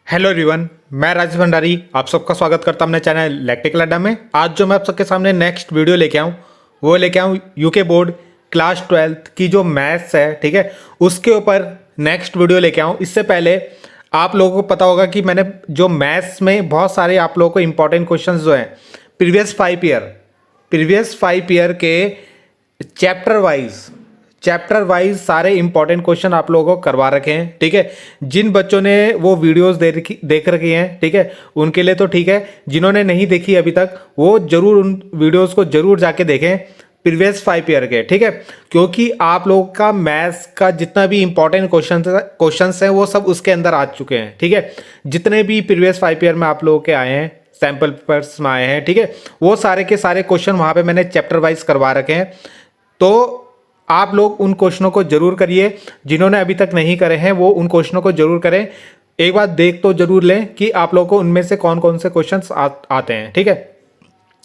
Hello everyone, मैं राजेश भंडारी आप सबका स्वागत करता हूं अपने चैनल इलेक्ट्रिकल अड्डा में। आज जो मैं आप सबके सामने नेक्स्ट वीडियो लेके आऊँ वो लेके आऊँ यूके बोर्ड क्लास 12th की जो मैथ्स है, ठीक है, उसके ऊपर नेक्स्ट वीडियो लेके आऊँ। इससे पहले आप लोगों को पता होगा कि मैंने जो मैथ्स में बहुत सारे आप लोगों को इंपॉर्टेंट क्वेश्चन जो हैं प्रीवियस 5 ईयर के चैप्टर वाइज सारे इंपॉर्टेंट क्वेश्चन आप लोगों को करवा रखे हैं, ठीक है। जिन बच्चों ने वो वीडियोस देख रखी हैं, ठीक है, उनके लिए तो ठीक है। जिन्होंने नहीं देखी अभी तक वो जरूर उन वीडियोस को जरूर जाके देखें प्रीवियस 5 ईयर के, ठीक है। क्योंकि आप लोगों का मैथ्स का जितना भी इंपॉर्टेंट क्वेश्चंस हैं वो सब उसके अंदर आ चुके हैं, ठीक है। जितने भी प्रीवियस 5 ईयर में आप लोगों के आए हैं, सैम्पल पेपर्स में आए हैं, ठीक है, वो सारे के सारे क्वेश्चन वहाँ पे मैंने चैप्टर वाइज करवा रखे हैं। तो आप लोग उन क्वेश्चनों को जरूर करिए। जिन्होंने अभी तक नहीं करे हैं वो उन क्वेश्चनों को जरूर करें। एक बार देख तो जरूर लें कि आप लोगों को उनमें से कौन कौन से क्वेश्चंस आते हैं, ठीक है।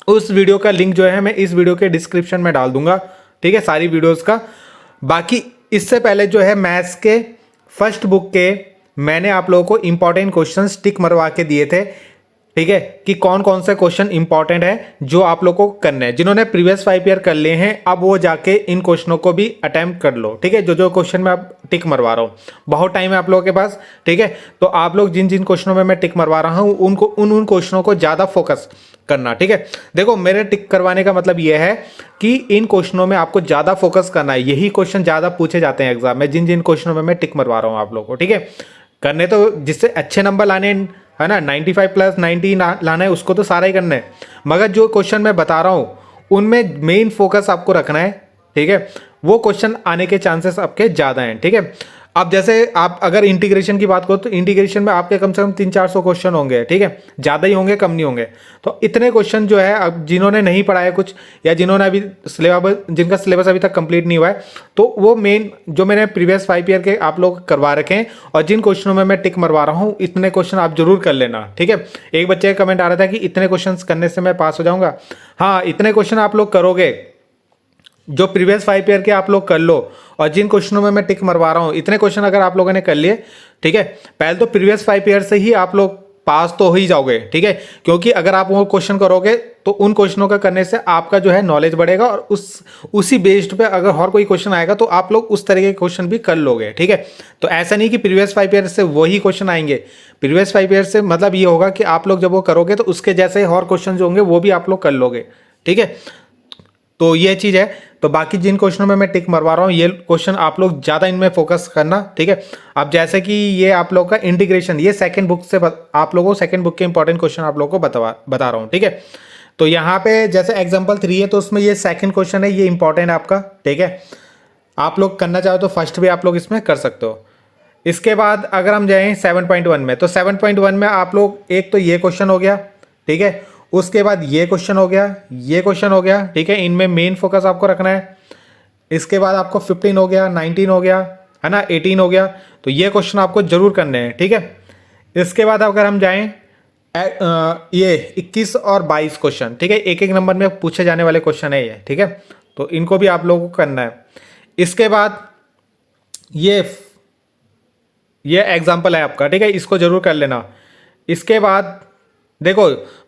उस वीडियो का लिंक जो है मैं इस वीडियो के डिस्क्रिप्शन में डाल दूंगा, ठीक है, सारी वीडियोस का। बाकी इससे पहले जो है मैथ्स के फर्स्ट बुक के मैंने आप लोगों को इंपॉर्टेंट क्वेश्चंस टिक मरवा के दिए थे, ठीक है, कि कौन कौन से क्वेश्चन इंपॉर्टेंट है जो आप लोग को करने हैं। जिन्होंने प्रीवियस 5 ईयर कर लिए हैं अब वो जाके इन क्वेश्चनों को भी अटेम्प्ट कर लो, ठीक है। जो क्वेश्चन मैं अब टिक मरवा रहा हूँ, बहुत टाइम है आप लोगों के पास, ठीक है। तो आप लोग जिन जिन क्वेश्चनों में मैं टिक मरवा रहा हूँ उनको उन क्वेश्चनों को ज़्यादा फोकस करना, ठीक है। देखो, मेरे टिक करवाने का मतलब यह है कि इन क्वेश्चनों में आपको ज़्यादा फोकस करना है। यही क्वेश्चन ज़्यादा पूछे जाते हैं एग्जाम में, जिन जिन क्वेश्चनों में मैं टिक मरवा रहा हूँ आप लोगों को, ठीक है। करने तो जिससे अच्छे नंबर लाने है ना, 95 प्लस 90 लाना है, उसको तो सारा ही करना है। मगर जो क्वेश्चन मैं बता रहा हूँ उनमें मेन फोकस आपको रखना है, ठीक है। वो क्वेश्चन आने के चांसेस आपके ज़्यादा हैं, ठीक है। अब जैसे आप अगर इंटीग्रेशन की बात करो तो इंटीग्रेशन में आपके कम से कम 300-400 क्वेश्चन होंगे, ठीक है। ज़्यादा ही होंगे, कम नहीं होंगे। तो इतने क्वेश्चन जो है, अब जिन्होंने नहीं पढ़ा है कुछ या जिन्होंने अभी जिनका सिलेबस अभी तक कंप्लीट नहीं हुआ है, तो वो मेन जो मैंने प्रीवियस 5 ईयर के आप लोग करवा रखे हैं और जिन क्वेश्चनों में मैं टिक मरवा रहा हूँ इतने क्वेश्चन आप जरूर कर लेना, ठीक है। एक बच्चे का कमेंट आ रहा था कि इतने क्वेश्चन करने से मैं पास हो जाऊँगा। हाँ, इतने क्वेश्चन आप लोग करोगे जो प्रीवियस 5 ईयर के आप लोग कर लो, और जिन क्वेश्चनों में मैं टिक मरवा रहा हूं इतने क्वेश्चन अगर आप लोगों ने कर लिए, ठीक है, पहले तो प्रीवियस 5 ईयर से ही आप लोग पास तो हो ही जाओगे, ठीक है। क्योंकि अगर आप वो क्वेश्चन करोगे तो उन क्वेश्चनों का करने से आपका जो है नॉलेज बढ़ेगा और उसी बेस्ड पे अगर और कोई क्वेश्चन आएगा तो आप लोग उस तरह के क्वेश्चन भी कर लोगे, ठीक है। तो ऐसा नहीं कि प्रीवियस 5 ईयर से वही क्वेश्चन आएंगे। प्रीवियस 5 ईयर से मतलब ये होगा कि आप लोग जब वो करोगे तो उसके जैसे और क्वेश्चन जो होंगे वो भी आप लोग कर लोगे, ठीक है। तो ये चीज़ है। तो बाकी जिन क्वेश्चनों में मैं टिक मरवा रहा हूँ ये क्वेश्चन आप लोग ज़्यादा इनमें फोकस करना, ठीक है। अब जैसे कि ये आप लोग का इंटीग्रेशन, ये सेकंड बुक से आप लोगों को सेकंड बुक के इंपॉर्टेंट क्वेश्चन आप लोगों को बता रहा हूँ, ठीक है। तो यहाँ पे जैसे एग्जाम्पल 3 है तो उसमें ये सेकंड क्वेश्चन है, ये इंपॉर्टेंट है आपका, ठीक है। आप लोग करना चाहो तो फर्स्ट भी आप लोग इसमें कर सकते हो। इसके बाद अगर हम जाएँ 7.1 में, तो 7.1 में आप लोग एक तो ये क्वेश्चन हो गया, ठीक है। उसके बाद ये क्वेश्चन हो गया, ये क्वेश्चन हो गया, ठीक है। इनमें मेन फोकस आपको रखना है। इसके बाद आपको 15 हो गया, 19 हो गया, है ना, 18 हो गया। तो ये क्वेश्चन आपको जरूर करने हैं, ठीक है। इसके बाद अगर हम जाएं ये 21 और 22 क्वेश्चन, ठीक है, एक एक नंबर में पूछे जाने वाले क्वेश्चन है ये, ठीक है। तो इनको भी आप लोगों को करना है। इसके बाद ये एग्जाम्पल है आपका, ठीक है, इसको जरूर कर लेना। इसके बाद देखो,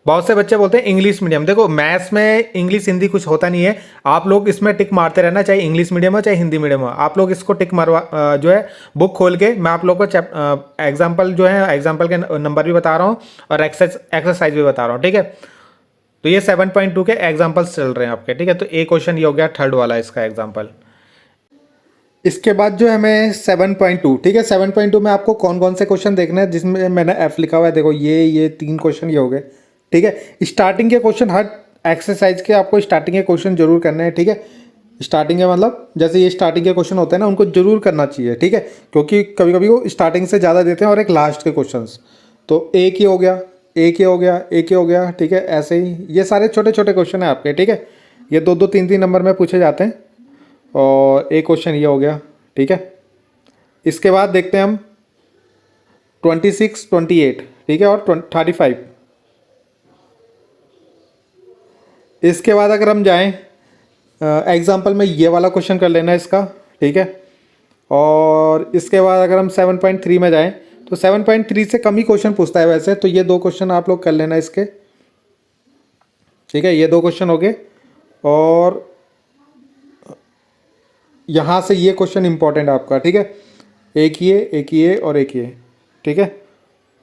बहुत से बच्चे बोलते हैं इंग्लिश मीडियम। देखो, मैथ्स में इंग्लिश हिंदी कुछ होता नहीं है। आप लोग इसमें टिक मारते रहना, चाहे इंग्लिश मीडियम हो चाहे हिंदी मीडियम हो। आप लोग इसको टिक मरवा जो है बुक खोल के मैं आप लोग को एग्जाम्पल जो है एग्जाम्पल के नंबर भी बता रहा हूँ और एक्सरसाइज भी बता रहा हूँ, ठीक है। तो ये 7.2 के एग्जाम्पल्स चल रहे हैं आपके, ठीक है। तो एक क्वेश्चन ये हो गया थर्ड वाला इसका एग्जाम्पल। इसके बाद जो है मैं 7.2, ठीक है, 7.2 में आपको कौन कौन से क्वेश्चन देखने हैं जिसमें मैंने एफ लिखा हुआ है। देखो, ये 3 क्वेश्चन ये हो गए, ठीक है। स्टार्टिंग के क्वेश्चन हर एक्सरसाइज के आपको स्टार्टिंग के क्वेश्चन जरूर करने हैं, ठीक है। स्टार्टिंग के मतलब जैसे ये स्टार्टिंग के क्वेश्चन होते हैं ना, उनको जरूर करना चाहिए, ठीक है। क्योंकि कभी कभी वो स्टार्टिंग से ज़्यादा देते हैं और एक लास्ट के क्वेश्चन। तो एक ये हो गया, एक ये हो गया, एक ये हो गया, ठीक है। ऐसे ही ये सारे छोटे छोटे क्वेश्चन हैं आपके, ठीक है। ये 2-2, 3-3 नंबर में पूछे जाते हैं। और एक क्वेश्चन ये हो गया, ठीक है। इसके बाद देखते हैं हम 26, 28, ठीक है, और 35। इसके बाद अगर हम जाएं एग्जाम्पल में ये वाला क्वेश्चन कर लेना इसका, ठीक है। और इसके बाद अगर हम 7.3 में जाएं तो 7.3 से कम ही क्वेश्चन पूछता है वैसे। तो ये 2 क्वेश्चन आप लोग कर लेना इसके, ठीक है। ये 2 क्वेश्चन हो गए। और यहाँ से ये क्वेश्चन इंपॉर्टेंट है आपका, ठीक है। एक ये और एक ये, ठीक है।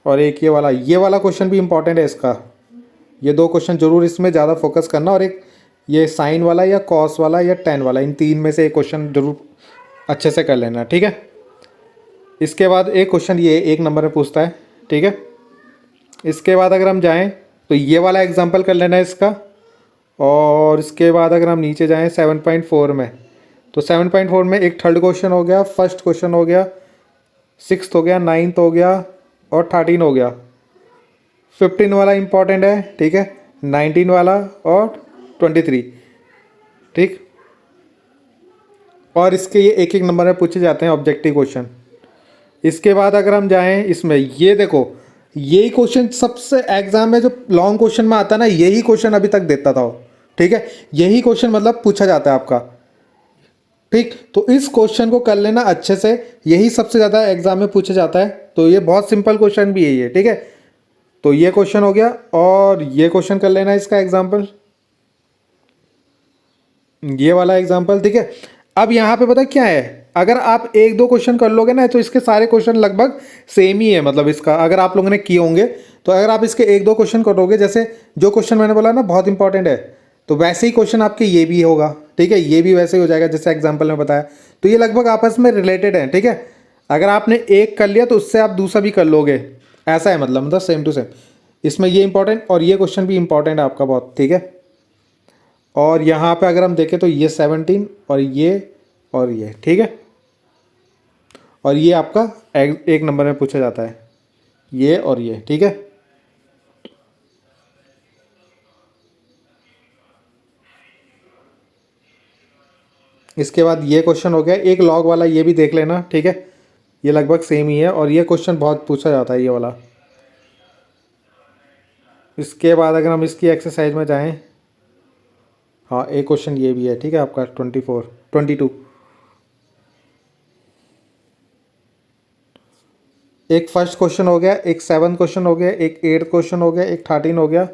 और एक ये वाला क्वेश्चन भी इंपॉर्टेंट है इसका। ये 2 क्वेश्चन जरूर इसमें ज़्यादा फोकस करना। और एक ये साइन वाला या कॉस वाला या टेन वाला, इन 3 में से एक क्वेश्चन जरूर अच्छे से कर लेना, ठीक है। इसके बाद एक क्वेश्चन ये 1 नंबर में पूछता है, ठीक है। इसके बाद अगर हम जाएं तो ये वाला एग्जांपल कर लेना है इसका। और इसके बाद अगर हम नीचे जाएं 7.4 में, तो 7.4 में एक थर्ड क्वेश्चन हो गया, फर्स्ट क्वेश्चन हो गया, 6th हो गया, 9th हो गया और 13 हो गया। 15 वाला इंपॉर्टेंट है, ठीक है। 19 वाला और 23, ठीक। और इसके ये एक एक नंबर में पूछे जाते हैं ऑब्जेक्टिव क्वेश्चन। इसके बाद अगर हम जाएं इसमें, ये देखो यही क्वेश्चन सबसे एग्जाम में जो लॉन्ग क्वेश्चन में आता है ना, यही क्वेश्चन अभी तक देता था वो, ठीक है। यही क्वेश्चन मतलब पूछा जाता है आपका, ठीक। तो इस क्वेश्चन को कर लेना अच्छे से, यही सबसे ज़्यादा एग्जाम में पूछा जाता है। तो ये बहुत सिंपल क्वेश्चन भी है ये, ठीक है। तो ये क्वेश्चन हो गया। और ये क्वेश्चन कर लेना इसका एग्जाम्पल, ये वाला एग्जाम्पल, ठीक है। अब यहाँ पे पता क्या है, अगर आप 1-2 क्वेश्चन कर लोगे ना तो इसके सारे क्वेश्चन लगभग सेम ही है। मतलब इसका अगर आप लोगों ने किए होंगे तो अगर आप इसके 1-2 क्वेश्चन करोगे, जैसे जो क्वेश्चन मैंने बोला ना बहुत इंपॉर्टेंट है, तो वैसे ही क्वेश्चन आपके ये भी होगा, ठीक है। ये भी वैसे ही हो जाएगा जैसे एग्जाम्पल में बताया। तो ये लगभग आपस में रिलेटेड है, ठीक है। अगर आपने एक कर लिया तो उससे आप दूसरा भी कर लोगे, ऐसा है मतलब सेम टू सेम। इसमें ये इंपॉर्टेंट और ये क्वेश्चन भी इंपॉर्टेंट है आपका बहुत, ठीक है। और यहाँ पे अगर हम देखें तो ये 17 और ये, ठीक है। और ये आपका 1 नंबर में पूछा जाता है, ये और ये, ठीक है। इसके बाद ये क्वेश्चन हो गया एक लॉग वाला, ये भी देख लेना, ठीक है। ये लगभग सेम ही है और ये क्वेश्चन बहुत पूछा जाता है ये वाला। इसके बाद अगर हम इसकी एक्सरसाइज में जाएं, हाँ एक क्वेश्चन ये भी है, ठीक है आपका 22। एक फर्स्ट क्वेश्चन हो गया, एक 7th क्वेश्चन हो गया, एक 8th क्वेश्चन हो गया, एक 13 हो गया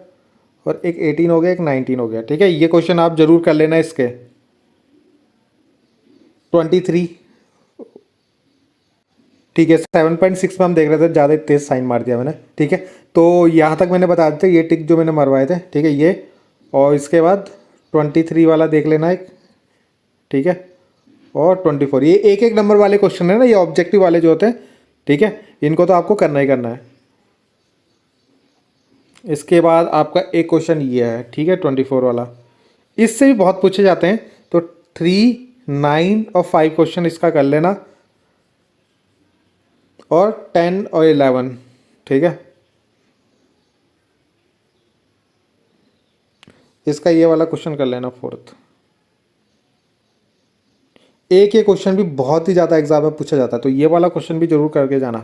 और एक 18 हो गया, एक 19 हो गया, ठीक है। ये क्वेश्चन आप जरूर कर लेना इसके। 23, ठीक है। 7.6 में हम देख रहे थे, ज़्यादा तेज साइन मार दिया मैंने, ठीक है। तो यहाँ तक मैंने बता दिया, ये टिक जो मैंने मरवाए थे, ठीक है ये। और इसके बाद 23 वाला देख लेना एक, ठीक है। और 24, ये एक एक नंबर वाले क्वेश्चन है ना, ये ऑब्जेक्टिव वाले जो होते हैं, ठीक है। इनको तो आपको करना ही करना है। इसके बाद आपका एक क्वेश्चन ये है, ठीक है 24 वाला। इससे भी बहुत पूछे जाते हैं। तो 3, 9 और 5 क्वेश्चन इसका कर लेना। और 10 और 11, ठीक है। इसका ये वाला क्वेश्चन कर लेना 4th। एक ये क्वेश्चन भी बहुत ही ज़्यादा एग्जाम में पूछा जाता है, तो ये वाला क्वेश्चन भी जरूर करके जाना।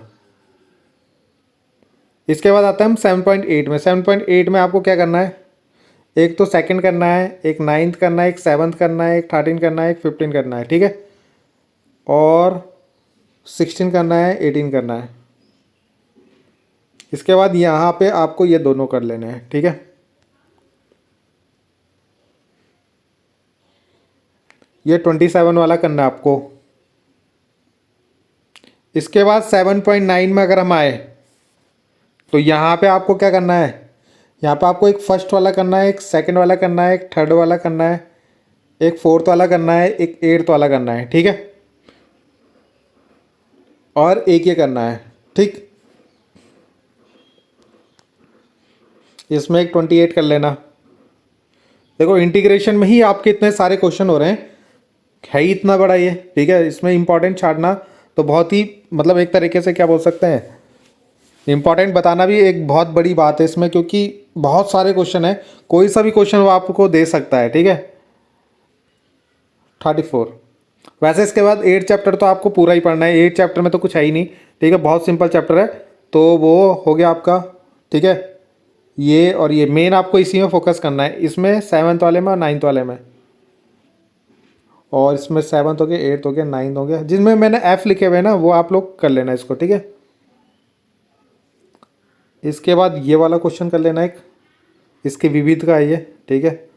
इसके बाद आता है हम 7.8 में। 7.8 में आपको क्या करना है, एक तो सेकंड करना है, एक 9th करना है, एक 7th करना है, एक 13 करना है, एक 15 करना है, ठीक है। और 16 करना है, 18 करना है। इसके बाद यहाँ पे आपको ये दोनों कर लेने हैं, ठीक है। ये 27 वाला करना है आपको। इसके बाद 7.9 में अगर हम आए तो यहाँ पे आपको क्या करना है, यहाँ पे आपको एक फर्स्ट वाला करना है, एक सेकंड वाला करना है, एक थर्ड वाला करना है, एक 4th वाला करना है, एक 8th वाला करना है, ठीक है। और एक ये करना है, ठीक। इसमें एक 28 कर लेना। देखो इंटीग्रेशन में ही आपके इतने सारे क्वेश्चन हो रहे हैं, है ही इतना बड़ा ये, ठीक है। इसमें इंपॉर्टेंट छाड़ना तो बहुत ही मतलब एक तरीके से क्या बोल सकते हैं, इंपॉर्टेंट बताना भी एक बहुत बड़ी बात है इसमें, क्योंकि बहुत सारे क्वेश्चन है, कोई सा भी क्वेश्चन वो आपको दे सकता है, ठीक है। 34। वैसे इसके बाद 8 चैप्टर तो आपको पूरा ही पढ़ना है। 8 चैप्टर में तो कुछ है ही नहीं, ठीक है, बहुत सिंपल चैप्टर है। तो वो हो गया आपका, ठीक है। ये और ये मेन आपको इसी में फोकस करना है, इसमें 7th वाले में और 9th वाले में। और इसमें 7th हो गया, 8th हो गया, 9th हो गया। जिनमें मैंने F लिखे हुए हैं ना वो आप लोग कर लेना इसको, ठीक है। इसके बाद ये वाला क्वेश्चन कर लेना एक, इसके विविध का है ये, ठीक है।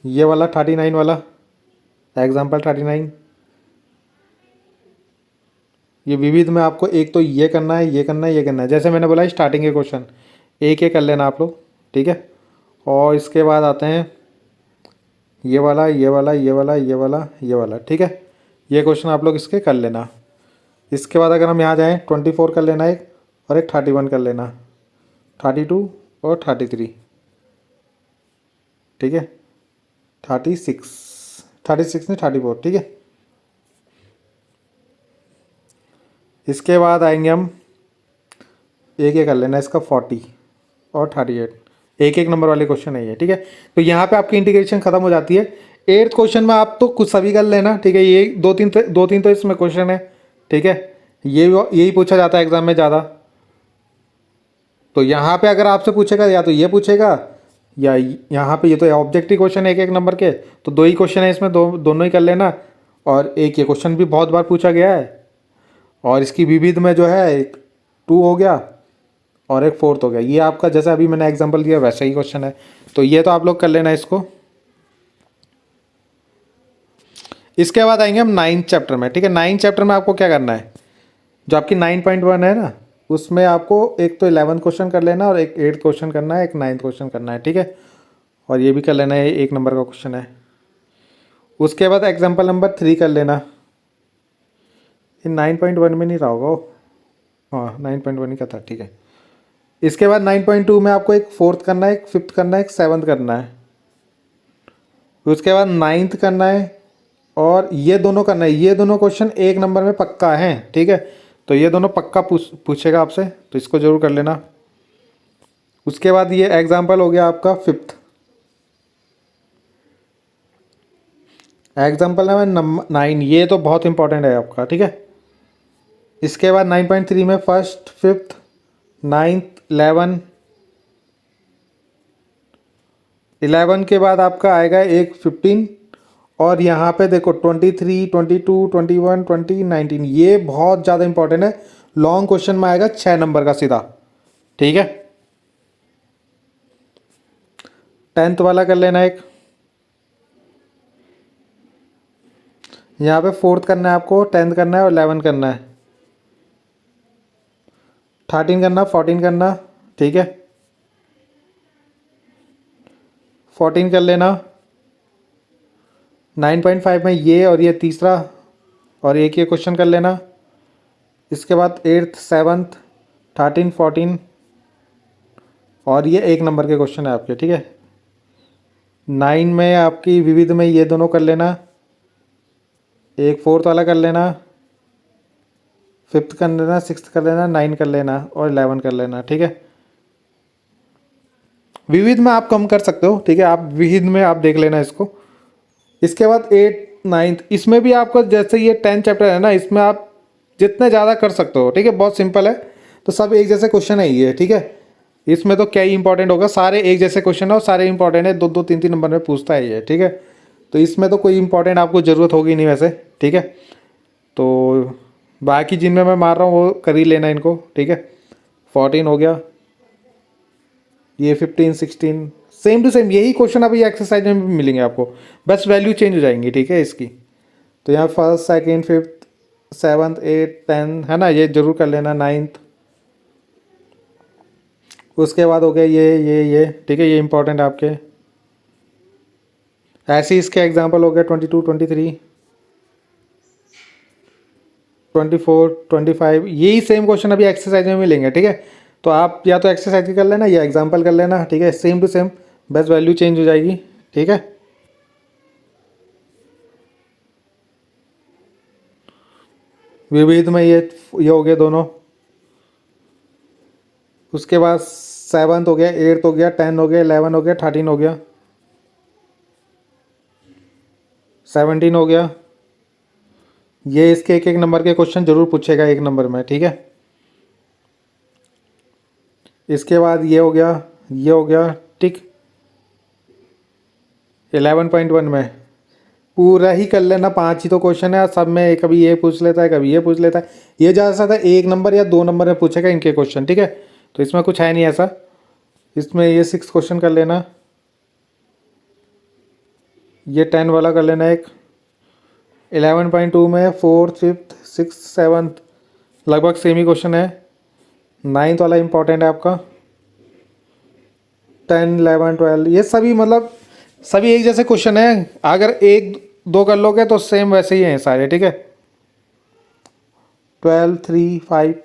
ये वाला 39 वाला, एग्जाम्पल 39, ये विविध में आपको एक तो ये करना है, ये करना है, ये करना है। जैसे मैंने बोला स्टार्टिंग के क्वेश्चन एक एक कर लेना आप लोग, ठीक है। और इसके बाद आते हैं ये वाला, ये वाला, ये वाला, ये वाला, ये वाला, ठीक है। ये क्वेश्चन आप लोग इसके कर लेना। इसके बाद अगर हम यहाँ जाएँ 24 कर लेना एक, और एक 31 कर लेना, 32 और 33, ठीक है। 36 नहीं 34, ठीक है। इसके बाद आएंगे हम एक एक कर लेना इसका 40 और 38, एक एक नंबर वाले क्वेश्चन है ये, ठीक है। तो यहाँ पे आपकी इंटीग्रेशन खत्म हो जाती है। 8th क्वेश्चन में आप तो कुछ सभी कर लेना, ठीक है। ये दो तीन तो इसमें क्वेश्चन है, ठीक है। ये यही पूछा जाता है एग्जाम में ज़्यादा। तो यहाँ पे अगर आपसे पूछेगा या तो ये पूछेगा, या यहाँ पे ये तो ऑब्जेक्टिव क्वेश्चन है एक एक नंबर के, तो 2 ही क्वेश्चन है इसमें, दोनों ही कर लेना। और एक ये क्वेश्चन भी बहुत बार पूछा गया है, और इसकी विविध में जो है एक 2 हो गया और एक 4th हो गया। ये आपका जैसा अभी मैंने एग्जांपल दिया वैसा ही क्वेश्चन है, तो ये तो आप लोग कर लेना इसको। इसके बाद आएंगे हम 9th चैप्टर में, ठीक है। 9th चैप्टर में आपको क्या करना है, जो आपकी 9.1 है ना, उसमें आपको एक तो 11th क्वेश्चन कर लेना, और एक 8th क्वेश्चन करना है, एक 9th क्वेश्चन करना है, ठीक है। और ये भी कर लेना है, 1 नंबर का क्वेश्चन है। उसके बाद एग्जाम्पल नंबर 3 कर लेना। ये 9.1 में नहीं रहा होगा, हाँ 9.1 ही का था, ठीक है। इसके बाद 9.2 में आपको एक 4th करना है, एक 5th करना है, एक 7th करना है। उसके बाद 9th करना है, और ये दोनों करना है। ये दोनों क्वेश्चन 1 नंबर में पक्का है, ठीक है। तो ये दोनों पक्का पूछेगा आपसे, तो इसको जरूर कर लेना। उसके बाद ये एग्जाम्पल हो गया आपका 5th, एग्जाम्पल नंबर 9, ये तो बहुत इंपॉर्टेंट है आपका, ठीक है। इसके बाद 9.3 में 1st, 5th, 9th, 11 के बाद आपका आएगा एक 15, और यहाँ पे देखो 23, 22, 21, 20, 19, ये बहुत ज़्यादा इंपॉर्टेंट है। लॉन्ग क्वेश्चन में आएगा 6 नंबर का सीधा, ठीक है। 10th वाला कर लेना एक, यहाँ पे 4th करना है आपको, 10th करना है और 11 करना है, 13 करना, 14 करना, ठीक है। 14 कर लेना। 9.5 में ये और ये तीसरा, और एक ये क्वेश्चन कर लेना। इसके बाद 8th, 7th, 13, 14, और ये 1 नंबर के क्वेश्चन है आपके, ठीक है। 9 में आपकी विविध में ये दोनों कर लेना, एक 4th वाला कर लेना, 5th कर लेना, 6th कर लेना, 9 कर लेना, और 11 कर लेना, ठीक है। विविध में आप कम कर सकते हो, ठीक है। आप विविध में आप देख लेना इसको। इसके बाद 8th, 9th, इसमें भी आपका जैसे ये 10th चैप्टर है ना, इसमें आप जितने ज़्यादा कर सकते हो, ठीक है। बहुत सिंपल है, तो सब एक जैसे क्वेश्चन है ये, ठीक है। इसमें तो क्या ही इंपॉर्टेंट होगा, सारे एक जैसे क्वेश्चन है और सारे इंपॉर्टेंट है, 2-2, 3-3 नंबर में पूछता है ये, ठीक है। तो इसमें तो कोई इंपॉर्टेंट आपको ज़रूरत होगी नहीं वैसे, ठीक है। तो बाकी जिनमें मैं मार रहा हूँ वो कर ही लेना इनको, ठीक है। 14 हो गया, ये 15, 16, सेम टू सेम यही क्वेश्चन अभी एक्सरसाइज में भी मिलेंगे आपको, बस वैल्यू चेंज हो जाएंगी, ठीक है इसकी। तो यहाँ 1st, 2nd, 5th, 7th, 8th, 10th है ना, ये जरूर कर लेना। 9th, उसके बाद हो गया ये, ठीक है। ये इंपॉर्टेंट है आपके। ऐसे इसके एग्जाम्पल हो गया 22, 23, 24, 25, यही सेम क्वेश्चन अभी एक्सरसाइज में मिलेंगे, ठीक है। तो आप या तो एक्सरसाइज कर लेना या एग्जाम्पल कर लेना, ठीक है। सेम टू सेम, बस वैल्यू चेंज हो जाएगी, ठीक है। विविध में ये हो गए दोनों। उसके बाद 7th हो गया, 8th हो गया, 10 हो गया, 11 हो गया, 13 हो गया, 17 हो गया। ये इसके एक एक नंबर के क्वेश्चन जरूर पूछेगा 1 नंबर में, ठीक है। इसके बाद ये हो गया, ठीक। 11.1 में पूरा ही कर लेना, 5 ही तो क्वेश्चन है, सब में कभी ये पूछ लेता है कभी ये पूछ लेता है, ये ज़्यादा से ज़्यादा 1 नंबर या 2 नंबर में पूछेगा इनके क्वेश्चन, ठीक है। तो इसमें कुछ है नहीं ऐसा, इसमें ये 6 क्वेश्चन कर लेना, ये 10 वाला कर लेना एक, 11.2 में 4th 5th 6th 7th लगभग सेम ही क्वेश्चन है, 9th वाला इंपॉर्टेंट है आपका, 10 11 12 ये सभी मतलब सभी एक जैसे क्वेश्चन है, अगर 1 2 कर लोगे तो सेम वैसे ही हैं सारे, ठीक है। 12 3 5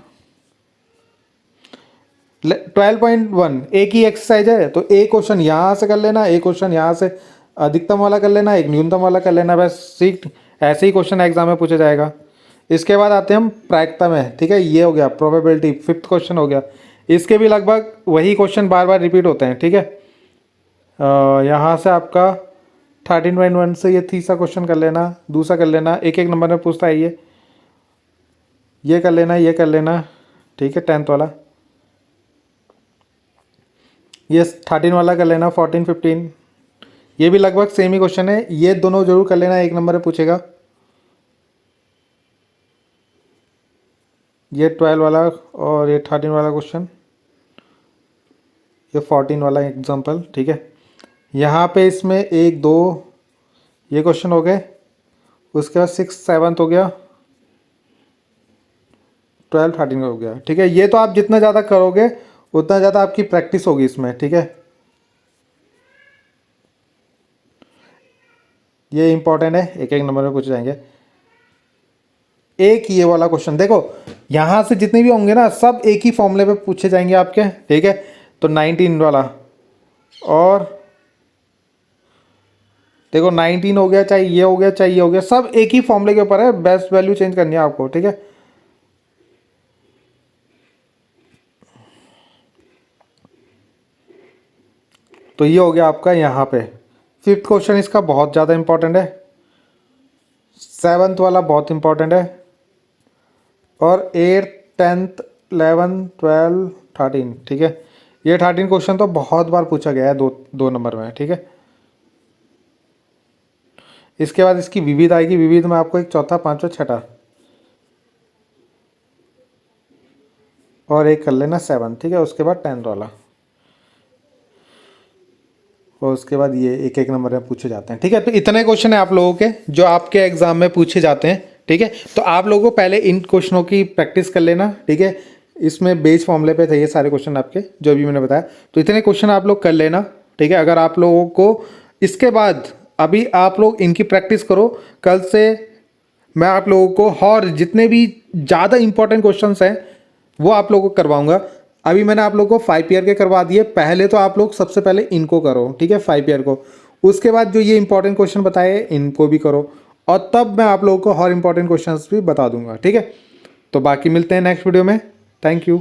12.1 एक ही एक्सरसाइज है, तो एक क्वेश्चन यहाँ से कर लेना, एक क्वेश्चन यहाँ से अधिकतम वाला कर लेना, एक न्यूनतम वाला कर लेना, बस सीख ऐसे ही क्वेश्चन एग्जाम में पूछा जाएगा। इसके बाद आते हैं हम प्रायिकता में, ठीक है, ये हो गया प्रोबेबिलिटी, 5th क्वेश्चन हो गया। इसके भी लगभग वही क्वेश्चन बार बार रिपीट होते हैं, ठीक है। यहाँ से आपका 13.1 से ये तीसरा क्वेश्चन कर लेना, दूसरा कर लेना, एक एक नंबर में पूछता है ये कर लेना, ये कर लेना, ठीक है। 10th वाला ये 13 वाला कर लेना, 14 15 ये भी लगभग सेम ही क्वेश्चन है, ये दोनों जरूर कर लेना, एक नंबर में पूछेगा। ये 12 वाला और ये 13 वाला क्वेश्चन, ये 14 वाला एग्जाम्पल, ठीक है। यहाँ पे इसमें 1 2 ये क्वेश्चन हो गए, उसके बाद 6 7 हो गया, 12 13 हो गया, ठीक है। ये तो आप जितना ज़्यादा करोगे उतना ज़्यादा आपकी प्रैक्टिस होगी इसमें, ठीक है। ये इंपॉर्टेंट है, एक एक नंबर में पूछे जाएंगे। एक ये वाला क्वेश्चन देखो, यहाँ से जितने भी होंगे ना सब एक ही फॉर्मूले पे पूछे जाएंगे आपके, ठीक है। तो 19 वाला और देखो 19 हो गया, चाहे ये हो गया चाहे ये हो गया, सब एक ही फॉर्मूले के ऊपर है, बेस्ट वैल्यू चेंज करनी है आपको, ठीक है। तो ये हो गया आपका यहाँ पे 5th क्वेश्चन, इसका बहुत ज़्यादा इंपॉर्टेंट है, 7th वाला बहुत इंपॉर्टेंट है, और 8th 10th 11 12 13, ठीक है। ये 13 क्वेश्चन तो बहुत बार पूछा गया है, दो नंबर में, ठीक है। इसके बाद इसकी विविध आएगी, विविध में आपको एक चौथा पांचवा छठा और एक कर लेना 7, ठीक है। उसके बाद 10th वाला और उसके बाद ये एक एक नंबर में पूछे जाते हैं, ठीक है। तो इतने क्वेश्चन है आप लोगों के जो आपके एग्जाम में पूछे जाते हैं, ठीक है। तो आप लोगों को पहले इन क्वेश्चनों की प्रैक्टिस कर लेना, ठीक है। इसमें बेस फॉर्मूले पे थे ये सारे क्वेश्चन आपके जो भी मैंने बताया, तो इतने क्वेश्चन आप लोग कर लेना, ठीक है। अगर आप लोगों को इसके बाद अभी आप लोग इनकी प्रैक्टिस करो, कल से मैं आप लोगों को और जितने भी ज़्यादा इंपॉर्टेंट क्वेश्चंस हैं वो आप लोगों को करवाऊंगा। अभी मैंने आप लोगों को 5 ईयर के करवा दिए, पहले तो आप लोग सबसे पहले इनको करो, ठीक है, 5 ईयर को। उसके बाद जो ये इंपॉर्टेंट क्वेश्चन बताए इनको भी करो, और तब मैं आप लोगों को और इंपॉर्टेंट क्वेश्चंस भी बता दूंगा, ठीक है। तो बाकी मिलते हैं नेक्स्ट वीडियो में, थैंक यू।